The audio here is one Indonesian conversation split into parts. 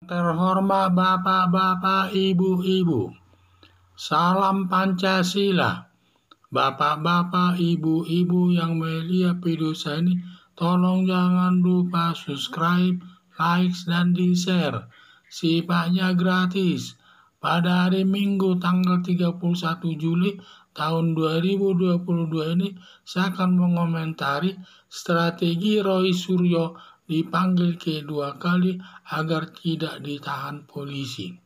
Terhormat Bapak-Bapak, Ibu-Ibu, salam Pancasila. Bapak-Bapak, Ibu-Ibu yang melihat video saya ini, tolong jangan lupa subscribe, like, dan di-share. Sifatnya gratis. Pada hari Minggu tanggal 31 Juli tahun 2022 ini, saya akan mengomentari strategi Roy Suryo dipanggil kedua kali agar tidak ditahan polisi.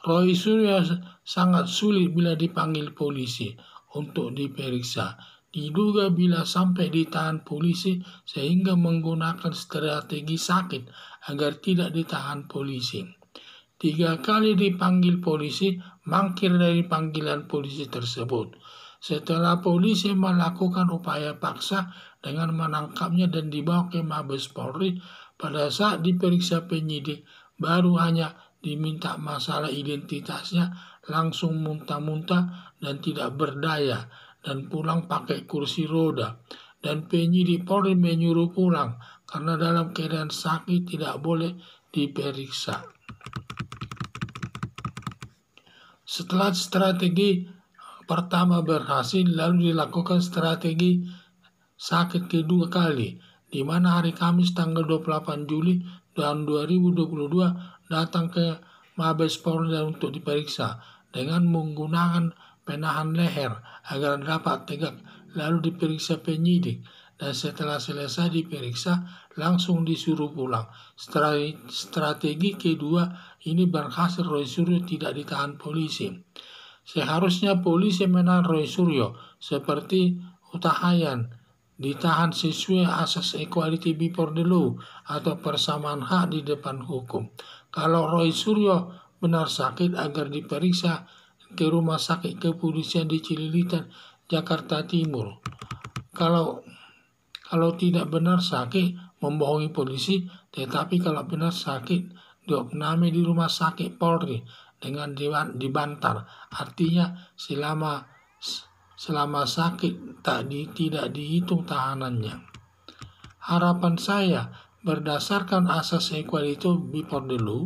Roy Suryo sangat sulit bila dipanggil polisi untuk diperiksa. Diduga bila sampai ditahan polisi sehingga menggunakan strategi sakit agar tidak ditahan polisi. 3 kali dipanggil polisi, mangkir dari panggilan polisi tersebut. Setelah polisi melakukan upaya paksa dengan menangkapnya dan dibawa ke Mabes Polri, pada saat diperiksa penyidik, baru hanya diminta masalah identitasnya, langsung muntah-muntah dan tidak berdaya, dan pulang pakai kursi roda. Dan penyidik Polri menyuruh pulang, karena dalam keadaan sakit tidak boleh diperiksa. Setelah strategi pertama berhasil, lalu dilakukan strategi sakit kedua kali, di mana hari Kamis tanggal 28 Juli tahun 2022 datang ke Mabes Polri untuk diperiksa dengan menggunakan penahan leher agar dapat tegak, lalu diperiksa penyidik. Dan setelah selesai diperiksa, langsung disuruh pulang. Strategi kedua ini berhasil, Roy Suryo tidak ditahan polisi. Seharusnya polisi menahan Roy Suryo seperti Huta-Hayan, ditahan sesuai asas equality before the law atau persamaan hak di depan hukum. Kalau Roy Suryo benar sakit, agar diperiksa ke rumah sakit kepolisian di Cililitan, Jakarta Timur. Kalau tidak benar sakit, membohongi polisi, tetapi kalau benar sakit, diopname di rumah sakit Polri dengan dibantar. Artinya selama sakit tidak dihitung tahanannya. Harapan saya berdasarkan asas equality before the law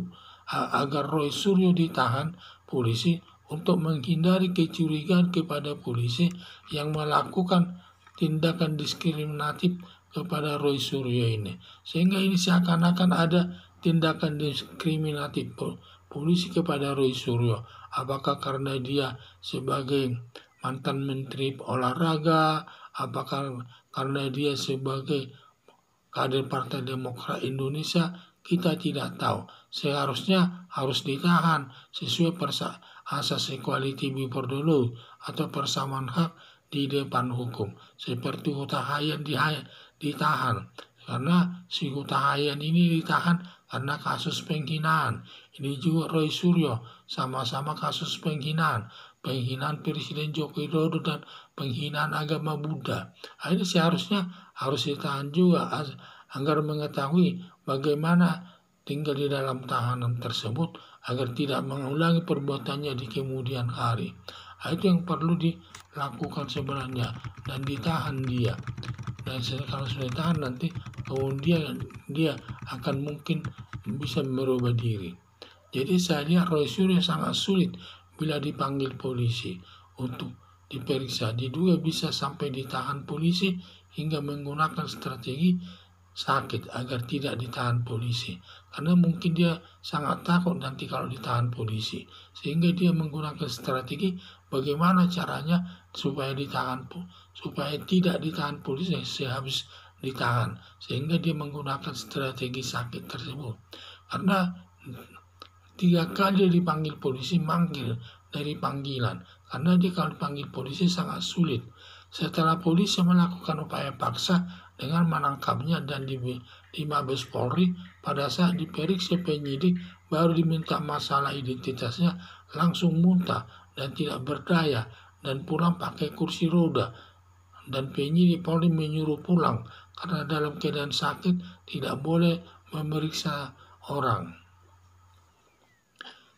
agar Roy Suryo ditahan polisi untuk menghindari kecurigaan kepada polisi yang melakukan tindakan diskriminatif kepada Roy Suryo ini. Sehingga ini seakan-akan ada tindakan diskriminatif polisi kepada Roy Suryo. Apakah karena dia sebagai mantan menteri olahraga, apakah karena dia sebagai kader Partai Demokrat Indonesia, kita tidak tahu. Seharusnya harus ditahan sesuai asas equality before the law atau persamaan hak di depan hukum. Seperti Huta-Hayan ditahan, karena si Huta-Hayan ini ditahan karena kasus penghinaan. Ini juga Roy Suryo, sama-sama kasus penghinaan Presiden Joko Widodo dan penghinaan agama Buddha. Ini seharusnya harus ditahan juga agar mengetahui bagaimana tinggal di dalam tahanan tersebut agar tidak mengulangi perbuatannya di kemudian hari. Itu yang perlu dilakukan sebenarnya, dan ditahan dia. Dan kalau sudah ditahan, nanti kemudian dia akan mungkin bisa merubah diri. Jadi saya lihat Roy Suryo sangat sulit bila dipanggil polisi untuk diperiksa. Diduga bisa sampai ditahan polisi hingga menggunakan strategi sakit agar tidak ditahan polisi, karena mungkin dia sangat takut nanti kalau ditahan polisi, sehingga dia menggunakan strategi bagaimana caranya supaya tidak ditahan polisi sehabis ditahan, sehingga dia menggunakan strategi sakit tersebut. Karena 3 kali dipanggil polisi, manggil dari panggilan, karena dia kalau dipanggil polisi sangat sulit. Setelah polisi melakukan upaya paksa dengan menangkapnya dan di Mabes Polri, pada saat diperiksa penyidik baru diminta masalah identitasnya, langsung muntah dan tidak berdaya dan pulang pakai kursi roda. Dan penyidik Polri menyuruh pulang karena dalam keadaan sakit tidak boleh memeriksa orang.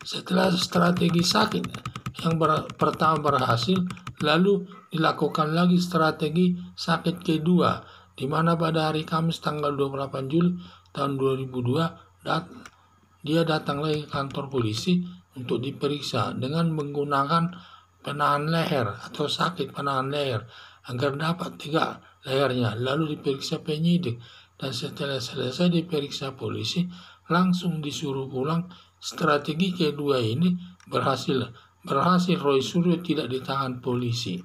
Setelah strategi sakit yang pertama berhasil, lalu dilakukan lagi strategi sakit kedua, di mana pada hari Kamis tanggal 28 Juli tahun 2002 dia datang lagi ke kantor polisi untuk diperiksa dengan menggunakan penahan leher atau sakit penahan leher agar dapat tegak lehernya, lalu diperiksa penyidik, dan setelah selesai diperiksa polisi langsung disuruh pulang. Strategi kedua ini berhasil Roy Suryo tidak ditahan polisi.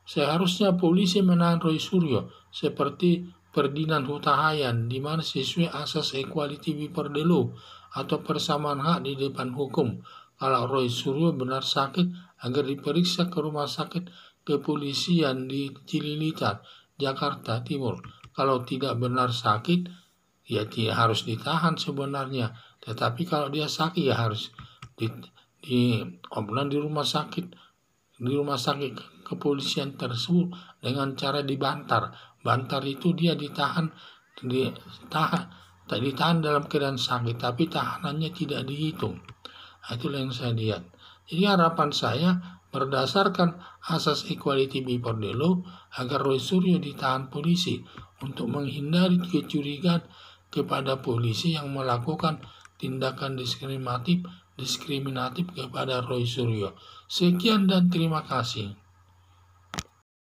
Seharusnya polisi menahan Roy Suryo seperti Ferdinand Huta Hayan, di mana sesuai asas equality before the law atau persamaan hak di depan hukum. Kalau Roy Suryo benar sakit, agar diperiksa ke rumah sakit kepolisian di Cililitan, Jakarta Timur. Kalau tidak benar sakit, ya tidak harus ditahan sebenarnya. Tetapi kalau dia sakit, ya harus di rumah sakit kepolisian tersebut dengan cara dibantar. Bantar itu dia ditahan dalam keadaan sakit, tapi tahanannya tidak dihitung. Itulah yang saya lihat. Jadi harapan saya berdasarkan asas equality before the law agar Roy Suryo ditahan polisi untuk menghindari kecurigaan kepada polisi yang melakukan tindakan diskriminatif kepada Roy Suryo. Sekian dan terima kasih.